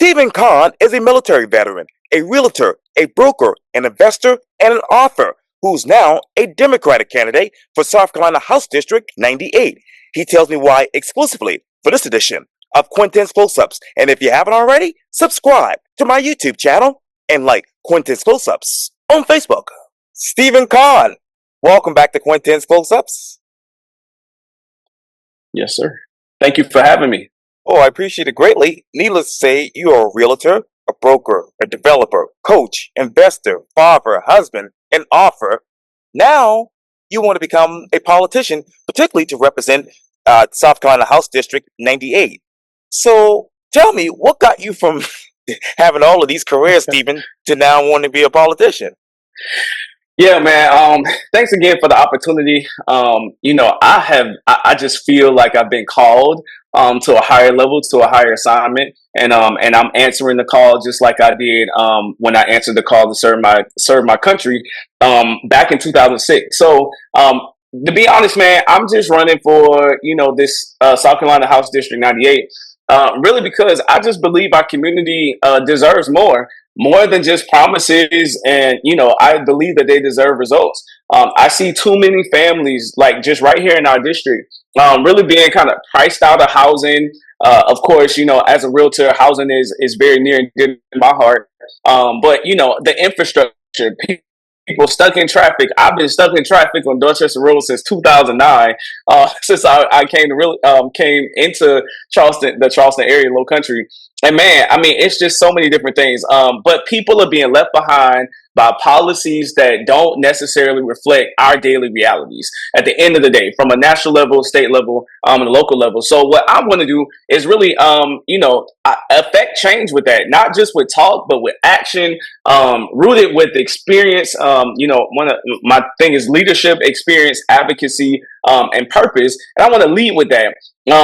Stephen Kohn is a military veteran, a realtor, a broker, an investor, and an author who's now a Democratic candidate for South Carolina House District 98. He tells me why exclusively for this edition of Quintin's Close-Ups. And if you haven't already, subscribe to my YouTube channel and like Quintin's Close-Ups on Facebook. Stephen Kohn, welcome back to Quintin's Close-Ups. Yes, sir. Thank you for having me. Oh, I appreciate it greatly. Needless to say, you are a realtor, a broker, a developer, coach, investor, father, husband, and author. Now, you want to become a politician, particularly to represent South Carolina House District 98. So, tell me, what got you from having all of these careers, Stephen, to now wanting to be a politician? Yeah, man. Thanks again for the opportunity. I just feel like I've been called to a higher level, to a higher assignment, and I'm answering the call just like I did when I answered the call to serve my country back in 2006. So to be honest, man, I'm just running for this South Carolina House District 98, really because I just believe our community deserves more than just promises. And, I believe that they deserve results. I see too many families, like just right here in our district, really being kind of priced out of housing. Of course, as a realtor, housing is very near and dear to my heart. But, the infrastructure, people stuck in traffic. I've been stuck in traffic on Dorchester Road since 2009, since I came into the Charleston area, Low Country. And man, I mean, it's just so many different things. But people are being left behind by policies that don't necessarily reflect our daily realities at the end of the day, from a national level, state level, and a local level. So what I want to do is really, affect change with that, not just with talk, but with action, rooted with experience. One of my thing is leadership, experience, advocacy, and purpose. And I want to lead with that.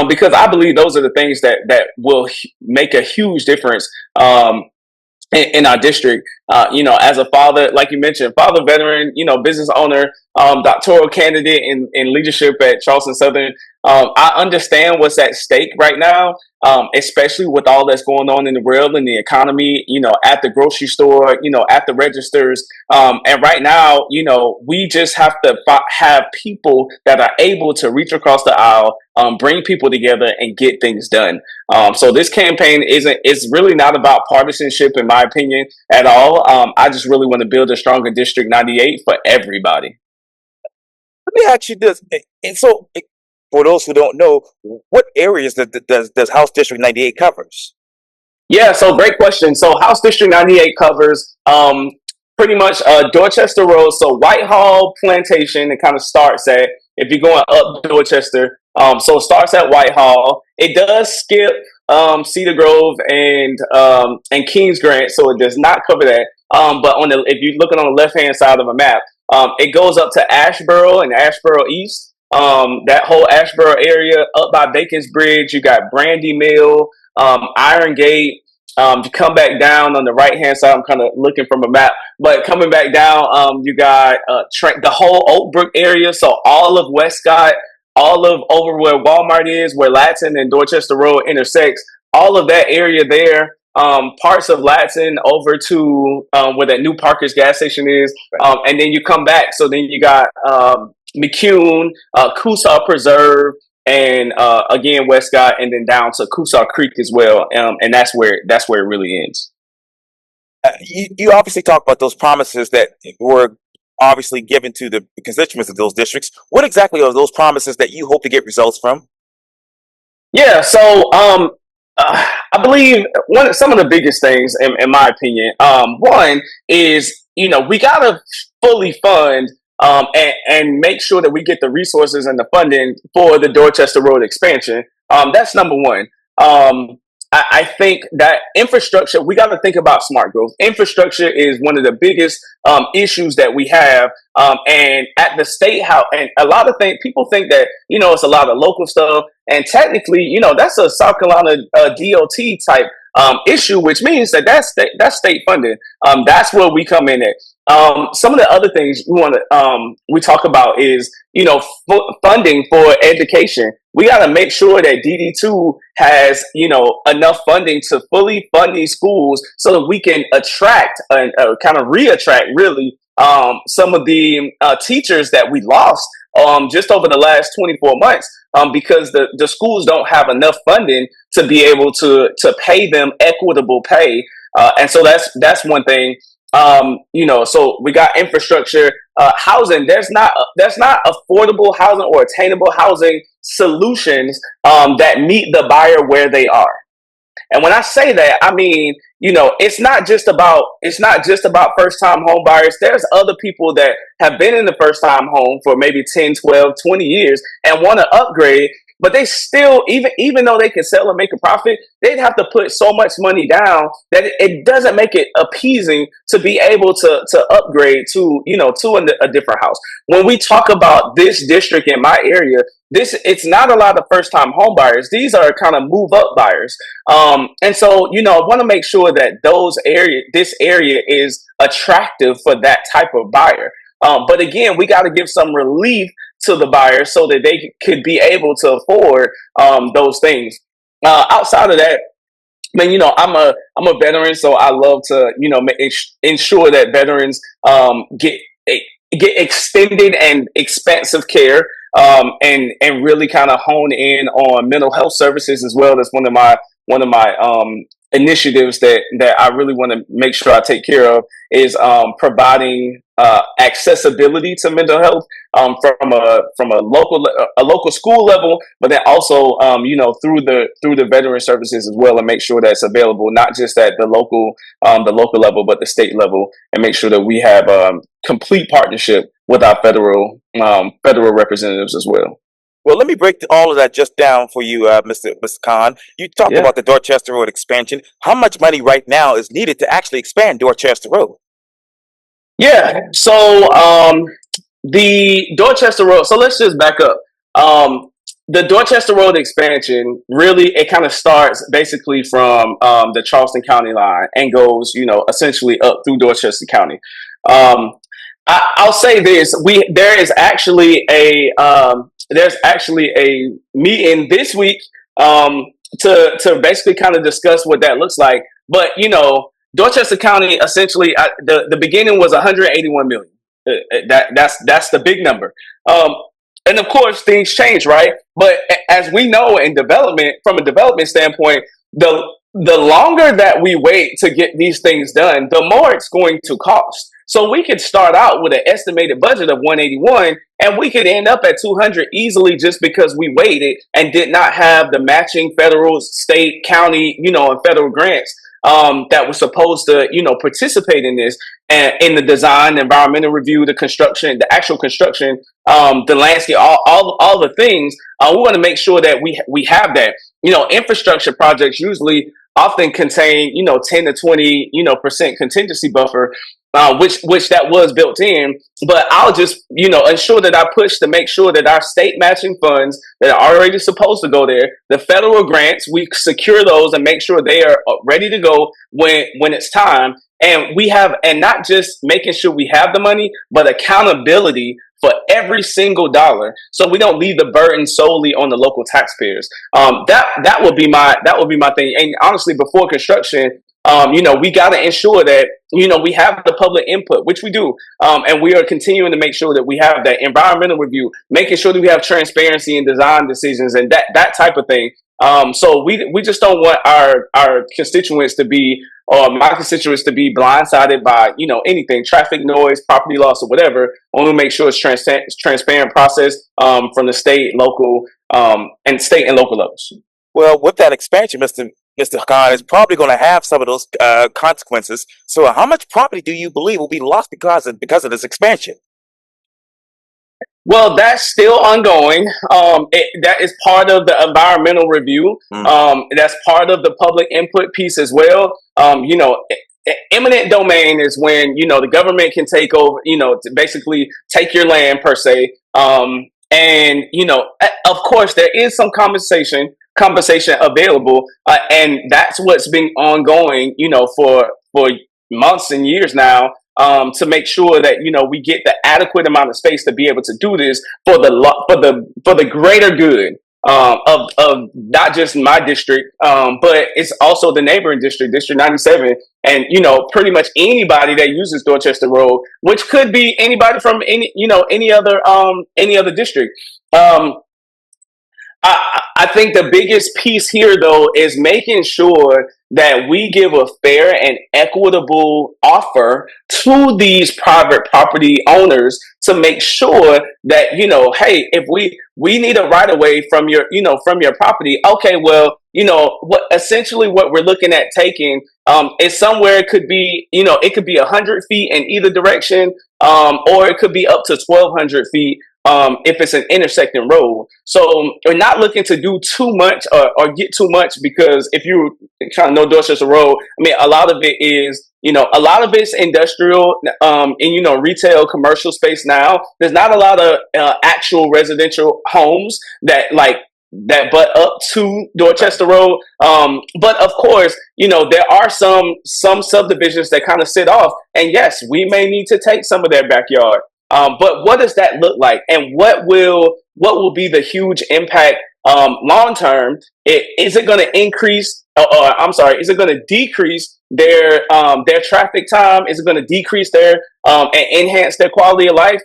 Because I believe those are the things that will make a huge difference in our district. As a father, like you mentioned, father, veteran, business owner, doctoral candidate in leadership at Charleston Southern. I understand what's at stake right now, especially with all that's going on in the world and the economy, at the grocery store, at the registers. And right now, we just have to have people that are able to reach across the aisle, bring people together and get things done. So this campaign it's really not about partisanship, in my opinion, at all. I just really want to build a stronger District 98 for everybody. Let me ask you this. And so, for those who don't know, what areas does House District 98 covers? Yeah, so great question. So House District 98 covers pretty much Dorchester Road. So Whitehall Plantation, it kind of starts at, if you're going up Dorchester, so it starts at Whitehall. It does skip Cedar Grove and Kings Grant, so it does not cover that. But if you're looking on the left-hand side of a map, it goes up to Asheboro and Asheboro East. That whole Asheboro area up by Bacon's Bridge, you got Brandy Mill, Iron Gate. You come back down on the right hand side. I'm kind of looking from a map, but coming back down, you got the whole Oak Brook area. So all of Westcott, all of over where Walmart is, where Latson and Dorchester Road intersects, all of that area there. Parts of Latson over to where that new Parker's gas station is, and then you come back. So then you got McCune, Coosaw Preserve, and again Westcott, and then down to Coosaw Creek as well. And that's where it really ends. You obviously talk about those promises that were obviously given to the constituents of those districts. What exactly are those promises that you hope to get results from? Yeah, so I believe some of the biggest things, in my opinion, one is we gotta fully fund and make sure that we get the resources and the funding for the Dorchester Road expansion. That's number one. I think that infrastructure, we got to think about smart growth. Infrastructure is one of the biggest issues that we have. And at the state house, and a lot of things, people think that, it's a lot of local stuff. And technically, that's a South Carolina DOT type issue, which means that's state funding. That's where we come in at. Some of the other things we talk about is funding for education. We got to make sure that DD2 has enough funding to fully fund these schools so that we can attract and kind of reattract really some of the teachers that we lost just over the last 24 months because the schools don't have enough funding to be able to pay them equitable pay. And so that's one thing. So we got infrastructure, housing. There's not affordable housing or attainable housing solutions that meet the buyer where they are. And when I say that, I mean, it's not just about first time home buyers. There's other people that have been in the first time home for maybe 10, 12, 20 years and want to upgrade, but they still, even though they can sell and make a profit, they'd have to put so much money down that it doesn't make it appeasing to be able to upgrade to a different house. When we talk about this district in my area, it's not a lot of first time home buyers. These are kind of move up buyers. And so, I want to make sure that this area is attractive for that type of buyer. But again, we got to give some relief to the buyers so that they could be able to afford those things. Outside of that, man, I'm a veteran, so I love to ensure that veterans get extended and expansive care, and really kind of hone in on mental health services as well. That's one of my initiatives that I really want to make sure I take care of is providing accessibility to mental health from a local school level, but then also through the veteran services as well, and make sure that's available not just at the local level but the state level, and make sure that we have complete partnership with our federal representatives as well. Well, let me break all of that just down for you, Mr. Kohn. You talked Yeah. about the Dorchester Road expansion. How much money right now is needed to actually expand Dorchester Road? Yeah. So the Dorchester Road. So let's just back up. The Dorchester Road expansion really it kind of starts basically from the Charleston County line and goes essentially up through Dorchester County. I'll say this: there's actually a meeting this week to basically kind of discuss what that looks like. But Dorchester County essentially the beginning was 181 million. That's the big number. And of course things change, right? But as we know in development, from a development standpoint, the longer that we wait to get these things done, the more it's going to cost. So we could start out with an estimated budget of 181 and we could end up at 200 easily just because we waited and did not have the matching federal, state, county, and federal grants that were supposed to, participate in this and in the design, environmental review, the construction, the actual construction, the landscape, all the things. We want to make sure that we have that. Infrastructure projects usually often contain, 10 to 20, percent contingency buffer, which that was built in. But I'll just, ensure that I push to make sure that our state matching funds that are already supposed to go there, the federal grants, we secure those and make sure they are ready to go when it's time. And not just making sure we have the money, but accountability for every single dollar, so we don't leave the burden solely on the local taxpayers. That would be my thing. And honestly, before construction, we got to ensure that we have the public input, which we do, and we are continuing to make sure that we have that environmental review, making sure that we have transparency in design decisions and that type of thing. So we just don't want our constituents to be, or my constituents to be, blindsided by anything, traffic noise, property loss, or whatever. I want to make sure it's transparent process from the state, local, and state and local levels. Well, with that expansion, Mr. Kohn is probably going to have some of those consequences. So, how much property do you believe will be lost because of this expansion? Well, that's still ongoing. That is part of the environmental review. That's part of the public input piece as well. Eminent domain is when the government can take over, to basically take your land per se. And of course, there is some compensation available, and that's what's been ongoing, for months and years now. to make sure that we get the adequate amount of space to be able to do this for the greater good of not just my district, but it's also the neighboring district, District 97, and pretty much anybody that uses Dorchester Road, which could be anybody from any other district. Um, I think the biggest piece here, though, is making sure that we give a fair and equitable offer to these private property owners to make sure that, hey, if we need a right of way from your property, okay, well, what essentially what we're looking at taking is somewhere. It could be 100 feet in either direction, or it could be up to 1,200 feet if it's an intersecting road. So we're not looking to do too much or get too much, because if you kind of know Dorchester Road, I mean, a lot of it is, a lot of it's industrial and, retail, commercial space now. There's not a lot of actual residential homes that butt up to Dorchester Road. But of course, there are some subdivisions that kind of sit off, and yes, we may need to take some of their backyard. But what does that look like, and what will be the huge impact long term? Is it going to increase, or I'm sorry, is it going to decrease their traffic time? Is it going to decrease their and enhance their quality of life?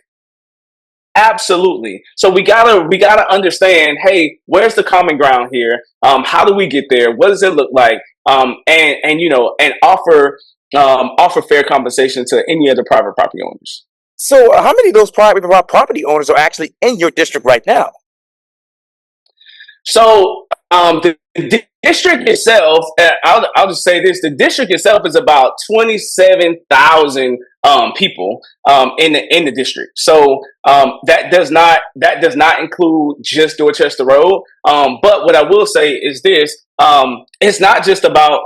Absolutely. So we gotta understand. Hey, where's the common ground here? How do we get there? What does it look like? And offer fair compensation to any other private property owners. So, how many of those private property owners are actually in your district right now? So the district itself, I'll just say this: the district itself is about 27,000 people in the district. So that does not include just Dorchester Road. But what I will say is this: it's not just about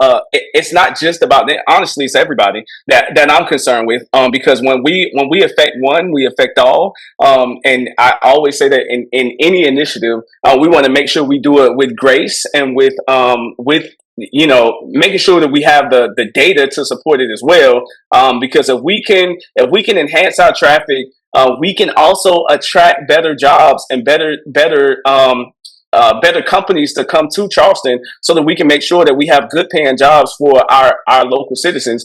honestly, it's everybody that I'm concerned with. Because when we affect one, we affect all. And I always say that in any initiative, we want to make sure we do it with grace and with making sure that we have the data to support it as well. Because if we can enhance our traffic, we can also attract better jobs and better companies to come to Charleston, so that we can make sure that we have good paying jobs for our local citizens.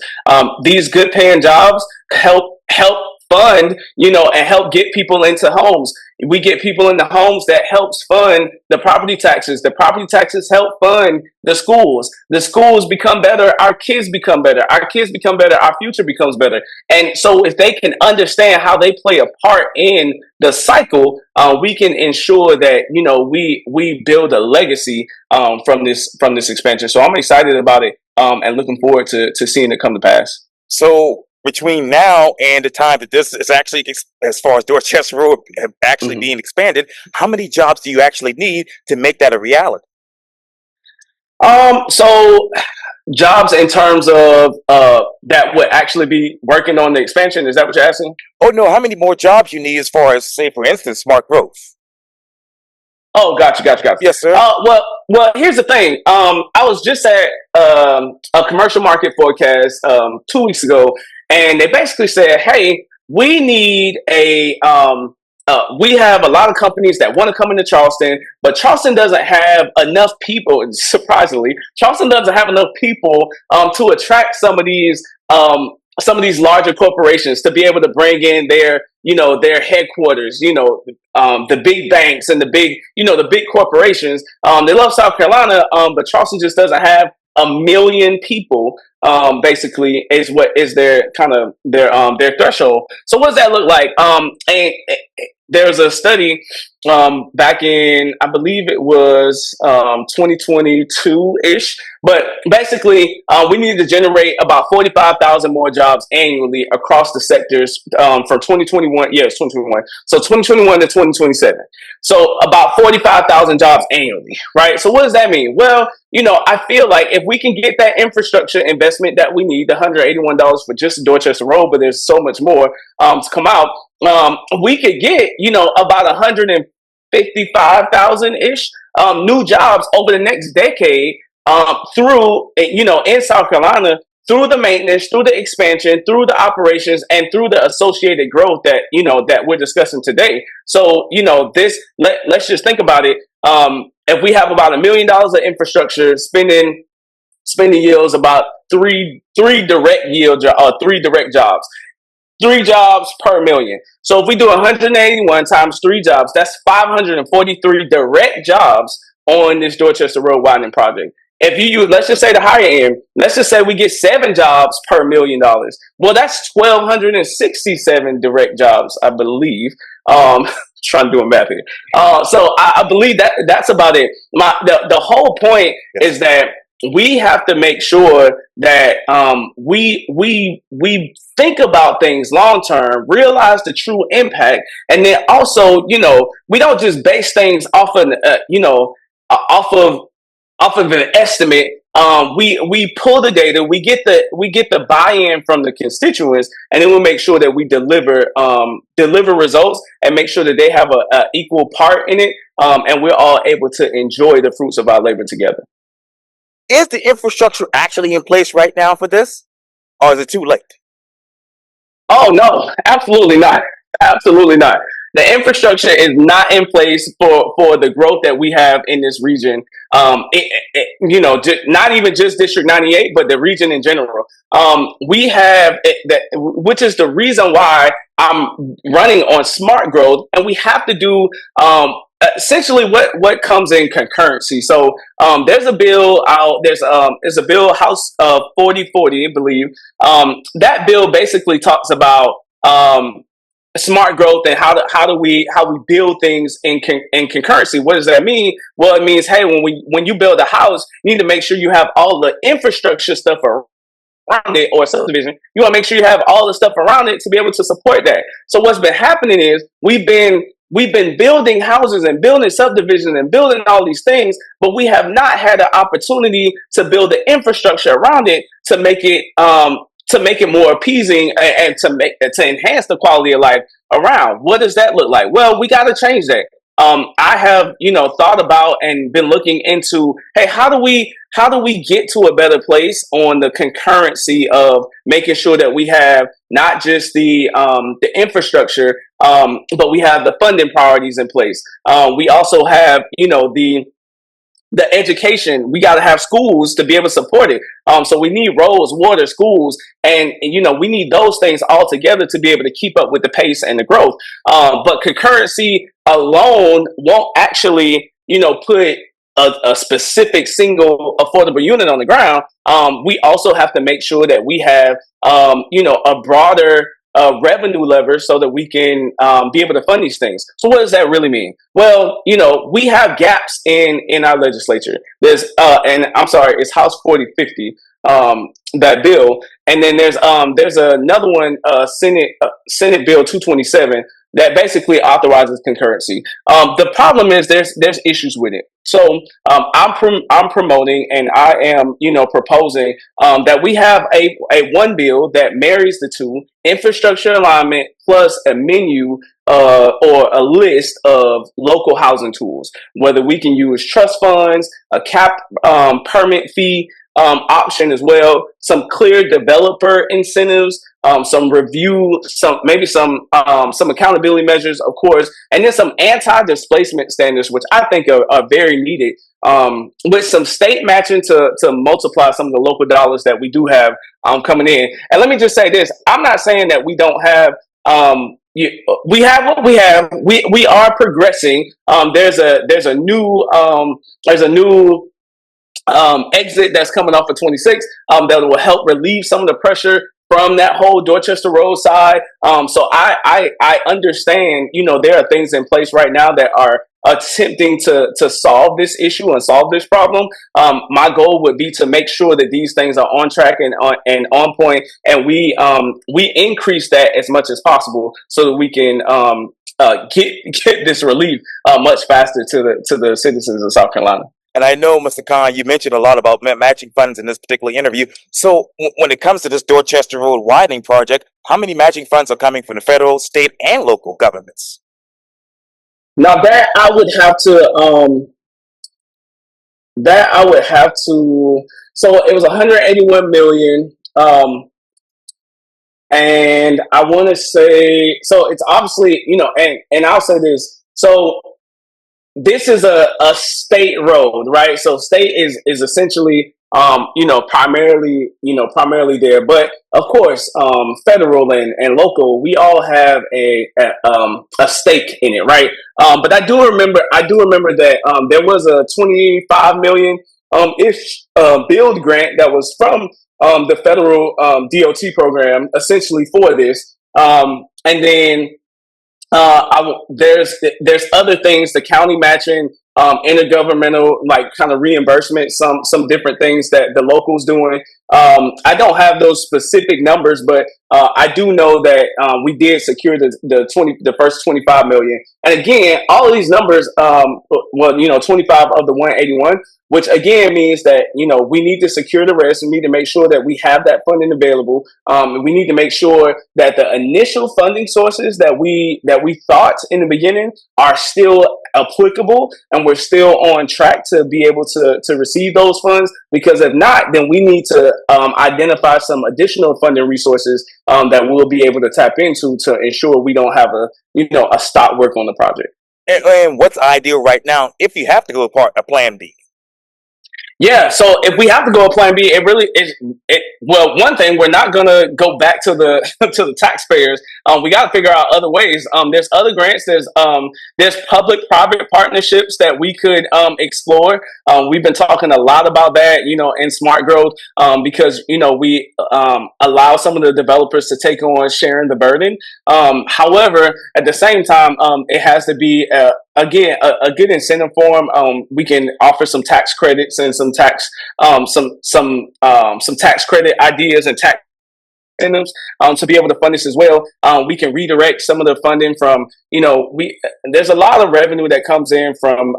These good paying jobs help fund, and help get people into homes. We get people in the homes, that helps fund the property taxes. The property taxes help fund the schools. The schools become better. Our kids become better. Our kids become better. Our future becomes better. And so if they can understand how they play a part in the cycle, we can ensure that, we build a legacy from this expansion. So I'm excited about it, and looking forward to seeing it come to pass. So, between now and the time that this is actually, as far as Dorchester Road actually Mhm. being expanded, how many jobs do you actually need to make that a reality? So jobs in terms of that would actually be working on the expansion. Is that what you're asking? Oh no, how many more jobs you need as far as, say, for instance, smart growth? Oh, gotcha. Yes, sir. Well, here's the thing. I was just at a commercial market forecast 2 weeks ago, and they basically said, "Hey, we need we have a lot of companies that want to come into Charleston, but Charleston doesn't have enough people. Surprisingly, Charleston doesn't have enough people to attract some of these larger corporations to be able to bring in their headquarters, the big banks and the big corporations. They love South Carolina, but Charleston just doesn't have 1 million people. Basically, is what is their kind of their threshold. So what does that look like? And there's a study back in, I believe it was 2022 ish. But basically, we need to generate about 45,000 more jobs annually across the sectors from 2021. Yes, 2021. So 2021 to 2027. So about 45,000 jobs annually, right? So what does that mean? Well, I feel like if we can get that infrastructure investment that we need, the $181 for just Dorchester Road, but there's so much more to come out, we could get, about 155,000 ish new jobs over the next decade, through, in South Carolina, through the maintenance, through the expansion, through the operations, and through the associated growth that that we're discussing today. So let's just think about it. If we have about $1 million of infrastructure, spending yields about three direct yields or three direct jobs. 3 jobs per million. So if we do 181 times 3 jobs, that's 543 direct jobs on this Dorchester Road widening project. If you use, let's just say the higher end, let's just say we get 7 jobs per $1 million. Well, that's 1,267 direct jobs, I believe. Trying to do a math here. So I believe that's about it. The whole point is that we have to make sure that we think about things long term, realize the true impact, and then also we don't just base things off of off of an estimate. We pull the data, we get the buy-in from the constituents, and then we'll make sure that we deliver results and make sure that they have a equal part in it, and we're all able to enjoy the fruits of our labor together. Is the infrastructure actually in place right now for this, or is it too late? Oh no, absolutely not. Absolutely not. The infrastructure is not in place for the growth that we have in this region. Not even just District 98, but the region in general. We have that, which is the reason why I'm running on smart growth, and we have to do essentially what comes in concurrency. So there's a bill out. There's a bill, House 4040, I believe. That bill basically talks about smart growth and how we build things in concurrency. What does that mean? Well, it means, hey, when you build a house, you need to make sure you have all the infrastructure stuff around it, or subdivision. You want to make sure you have all the stuff around it to be able to support that. So what's been happening is we've been building houses and building subdivisions and building all these things, but we have not had an opportunity to build the infrastructure around it to make it more appeasing and to enhance the quality of life around. What does that look like? Well, we got to change that. I have thought about and been looking into, hey, how do we get to a better place on the concurrency of making sure that we have not just the infrastructure, but we have the funding priorities in place. We also have the education. We got to have schools to be able to support it. So we need roads, water, schools, and we need those things all together to be able to keep up with the pace and the growth. But concurrency alone won't actually, put a specific single affordable unit on the ground. We also have to make sure that we have, a broader revenue levers so that we can be able to fund these things. So what does that really mean? Well, we have gaps in our legislature. There's and I'm sorry, it's House 4050, that bill, and then there's another one, Senate Bill 227, that basically authorizes concurrency. The problem is there's issues with it. So I'm promoting and I am proposing that we have a one bill that marries the two: infrastructure alignment plus a menu or a list of local housing tools. Whether we can use trust funds, a cap permit fee option as well, some clear developer incentives, some review, some accountability measures, of course, and then some anti-displacement standards, which I think are very needed, with some state matching to multiply some of the local dollars that we do have coming in. And let me just say this: I'm not saying that we don't have. We have what we have. We are progressing. There's a new exit that's coming off of 26 that will help relieve some of the pressure from that whole Dorchester Road side. So I understand, there are things in place right now that are attempting to solve this issue and solve this problem. My goal would be to make sure that these things are on track and on point, and we increase that as much as possible so that we can get this relief much faster to the citizens of South Carolina. And I know, Mr. Kohn, you mentioned a lot about matching funds in this particular interview. So when it comes to this Dorchester Road widening project, how many matching funds are coming from the federal, state, and local governments? Now that I would have to, so it was 181 million Um, and I want to say, so it's obviously, and I'll say this. So this is a state road, right? So state is essentially primarily there, but of course federal and local, we all have a stake in it, right? But I do remember that there was a 25 million ish build grant that was from the federal DOT program essentially for this, and then there's other things, the county matching, intergovernmental, like kind of reimbursement, some different things that the locals doing. I don't have those specific numbers, but I do know that we did secure the first 25 million. And again, all of these numbers, well, 25 of the 181, which again means that we need to secure the rest. We need to make sure that we have that funding available. We need to make sure that the initial funding sources that we thought in the beginning are still applicable, and we're still on track to be able to receive those funds. Because if not, then we need to identify some additional funding resources that we'll be able to tap into to ensure we don't have a stop work on the project. And what's ideal right now if you have to go a plan B? Yeah, so if we have to go a plan B, it really is. Well, one thing, we're not gonna go back to the to the taxpayers. We got to figure out other ways. There's other grants. There's public-private partnerships that we could explore. We've been talking a lot about that, in Smart Growth, because we allow some of the developers to take on sharing the burden. However, at the same time, it has to be again a good incentive form. We can offer some tax credits and some tax credit ideas and tax incentives to be able to fund this as well. We can redirect some of the funding from, there's a lot of revenue that comes in from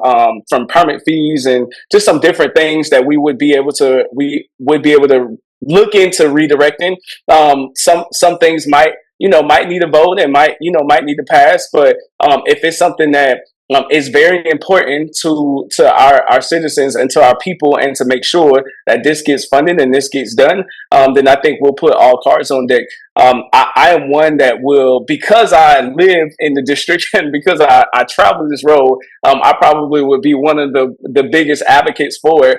permit fees and just some different things that we would be able to look into redirecting. Some things might need a vote and might need to pass, but if it's something that is very important to our citizens and to our people, and to make sure that this gets funded and this gets done, then I think we'll put all cards on deck. I am one that will, because I live in the district and because I travel this road, I probably would be one of the biggest advocates for it,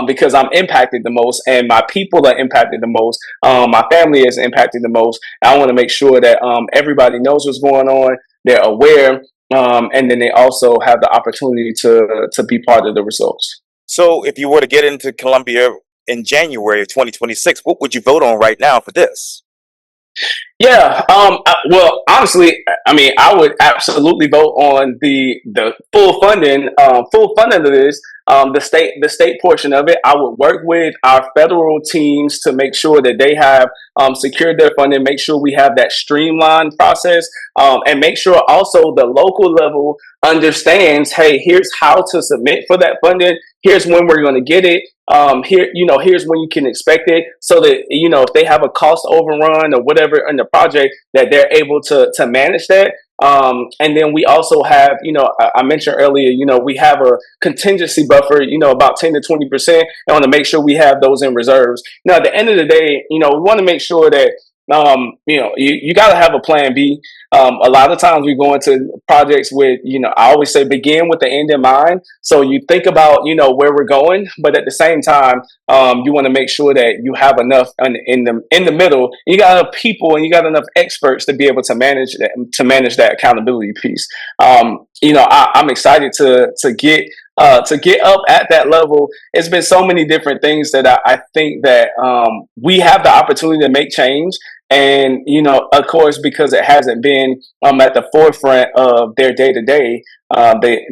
because I'm impacted the most and my people are impacted the most. My family is impacted the most. I want to make sure that everybody knows what's going on. They're aware, and then they also have the opportunity to be part of the results. So, if you were to get into Columbia in January of 2026, what would you vote on right now for this? Yeah. Well, honestly, I mean, I would absolutely vote on the full funding of this. The state portion of it. I would work with our federal teams to make sure that they have secured their funding. Make sure we have that streamlined process, and make sure also the local level understands. Hey, here's how to submit for that funding. Here's when we're going to get it. Here's when you can expect it, so that if they have a cost overrun or whatever in the project, that they're able to manage that. And then we also have, I mentioned earlier, we have a contingency buffer, about 10 to 20%. I want to make sure we have those in reserves. Now, at the end of the day, we want to make sure that you got to have a plan B. A lot of times we go into projects with, I always say begin with the end in mind. So you think about, where we're going, but at the same time, you want to make sure that you have enough in the middle. You got enough people and you got enough experts to be able to manage that accountability piece. I'm excited to get up at that level. It's been so many different things that I think that we have the opportunity to make change. And, of course, because it hasn't been at the forefront of their day to day,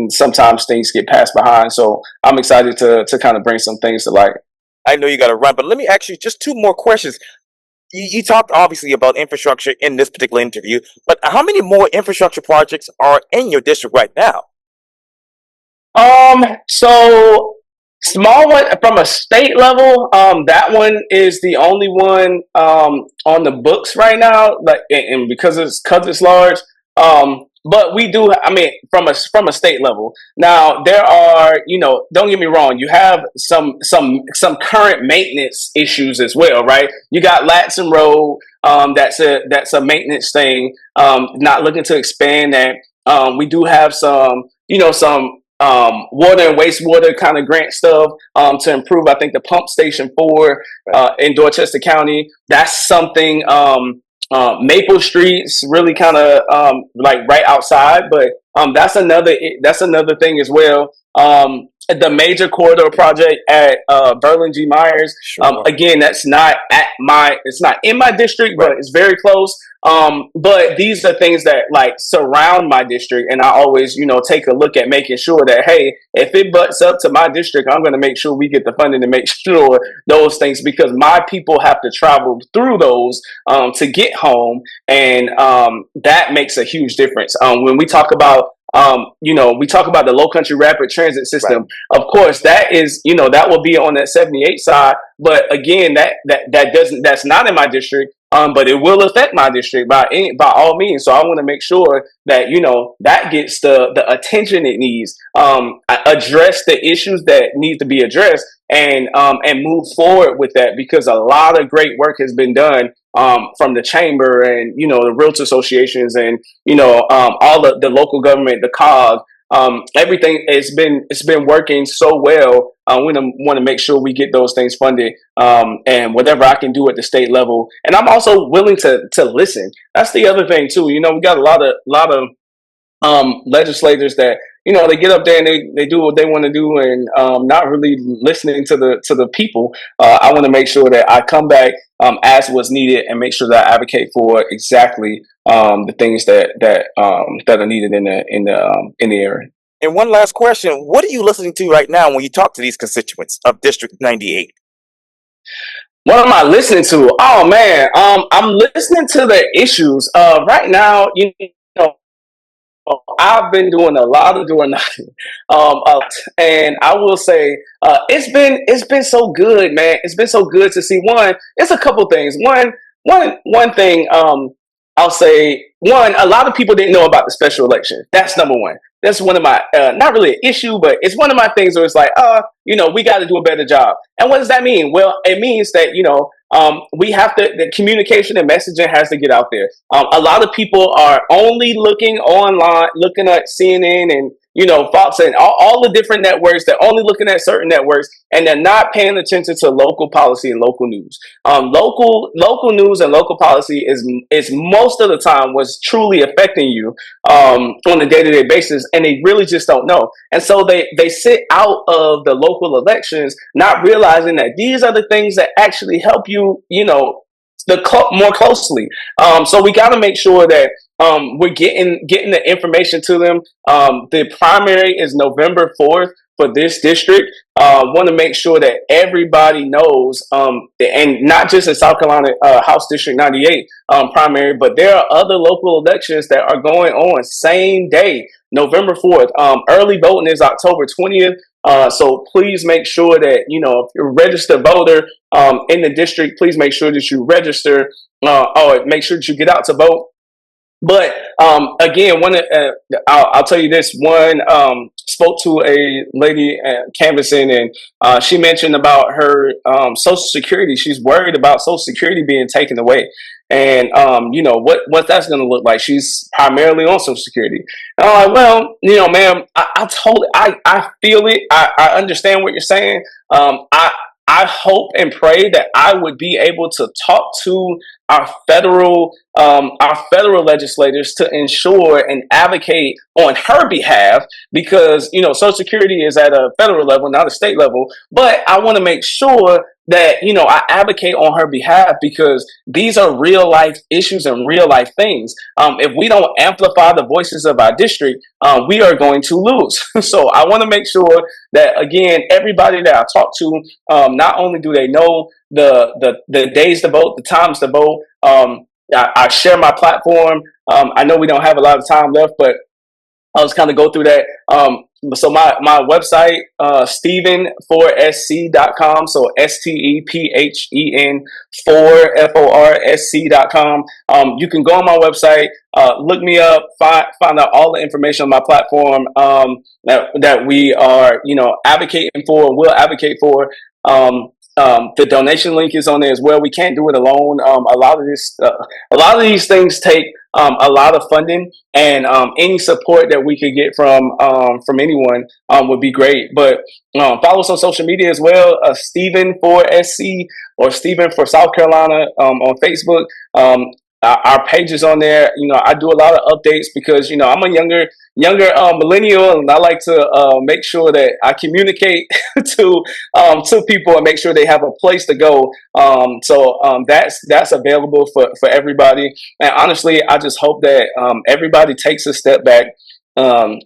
sometimes things get passed behind. So I'm excited to kind of bring some things to light. I know you got to run, but let me ask you just two more questions. You talked obviously about infrastructure in this particular interview, but how many more infrastructure projects are in your district right now? So small one from a state level. That one is the only one on the books right now. Like, and because it's large. but we do. I mean, from a state level. Now there are, don't get me wrong. You have some current maintenance issues as well, right? You got Latson Road. That's a maintenance thing. Not looking to expand that. We do have some water and wastewater kind of grant stuff to improve. I think the pump station for in Dorchester County. That's something. Maple Street's really kind of like right outside, but that's another thing as well. The major corridor project at Berlin G. Myers. Sure. Again, it's not in my district, Right. but it's very close. But these are things that like surround my district, and I always, take a look at making sure that, hey, if it butts up to my district, I'm going to make sure we get the funding to make sure those things, because my people have to travel through those to get home, and that makes a huge difference. When we talk about we talk about the Low Country Rapid Transit System. Of course, that is, that will be on that 78 side. But again, that's not in my district. But it will affect my district by all means. So I want to make sure that that gets the attention it needs. Address the issues that need to be addressed, and move forward with that, because a lot of great work has been done from the chamber and the realtor associations, and all the local government, the COG, everything. It's been working so well. We want to make sure we get those things funded, and whatever I can do at the state level. And I'm also willing to listen. That's the other thing too. We got a lot of legislators that they get up there and they do what they want to do, and not really listening to the people. I want to make sure that I come back, ask what's needed, and make sure that I advocate for exactly the things that are needed in the area. And one last question: what are you listening to right now when you talk to these constituents of District 98? What am I listening to? Oh man, I'm listening to the issues. Right now, know, I've been doing a lot of doing nothing, and I will say it's been so good, man. It's been so good to see. One, it's a couple things. One thing. I'll say one. A lot of people didn't know about the special election. That's number one. That's one of my not really an issue, but it's one of my things where it's like, we got to do a better job. And what does that mean? Well, it means that we have to, the communication and messaging has to get out there. A lot of people are only looking online, looking at CNN and Fox and all the different networks. They're only looking at certain networks, and they're not paying attention to local policy and local news. Local news and local policy is most of the time what's truly affecting you on a day-to-day basis, and they really just don't know. And so they sit out of the local elections, not realizing that these are the things that actually help you, more closely. So we got to make sure that we're getting the information to them. The primary is November 4th for this district. Want to make sure that everybody knows, and not just in South Carolina House District 98 primary, but there are other local elections that are going on same day, November 4th. Early voting is October 20th. So please make sure that, if you're a registered voter in the district, please make sure that you register, or make sure that you get out to vote. But again, I'll tell you this. One, spoke to a lady canvassing, and she mentioned about her Social Security. She's worried about Social Security being taken away, and what that's going to look like. She's primarily on Social Security. And I'm like, well, ma'am, I feel it. I understand what you're saying. I hope and pray that I would be able to talk to our federal legislators to ensure and advocate on her behalf, because Social Security is at a federal level, not a state level. But I want to make sure that I advocate on her behalf, because these are real life issues and real life things. If we don't amplify the voices of our district, we are going to lose. So I want to make sure that, again, everybody that I talk to, not only do they know the days to vote, the times to vote. I share my platform. I know we don't have a lot of time left, but I'll just kind of go through that. So my website, Stephen4sc.com. So STEPHEN 4FORSC.com. You can go on my website, look me up, find out all the information on my platform, that we are, advocating for, will advocate for. The donation link is on there as well. We can't do it alone. A lot of these things take a lot of funding, and any support that we could get from anyone would be great. But follow us on social media as well, Stephen for SC or Stephen for South Carolina on Facebook. Our page is on there. I do a lot of updates because I'm a younger millennial, and I like to make sure that I communicate to people and make sure they have a place to go. That's available for everybody. And honestly, I just hope that everybody takes a step back,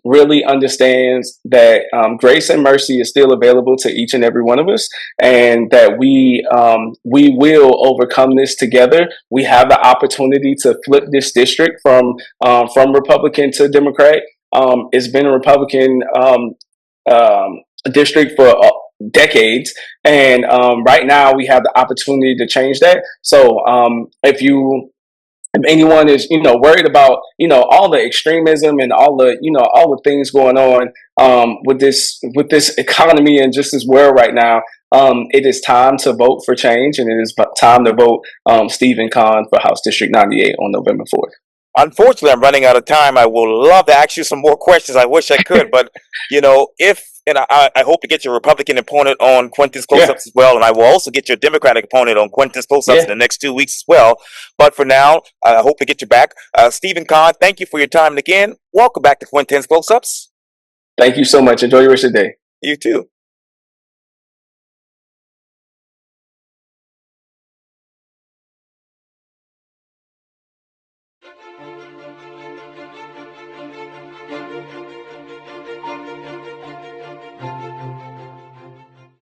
really understands that grace and mercy is still available to each and every one of us, and that we will overcome this together. We have the opportunity to flip this district from Republican to Democrat. It's been a Republican district for decades, and right now we have the opportunity to change that. So if anyone is worried about all the extremism and all the things going on with this economy and just this world right now, it is time to vote for change, and it is time to vote Stephen Kohn for House District 98 on November 4th. Unfortunately, I'm running out of time. I will love to ask you some more questions. I wish I could, but if and I hope to get your Republican opponent on Quintin's close-ups as well, and I will also get your Democratic opponent on Quintin's close-ups in the next 2 weeks as well. But for now, I hope to get you back. Stephen Kohn, thank you for your time, and again, welcome back to Quintin's close-ups. Thank you so much. Enjoy your rest of the day. You too.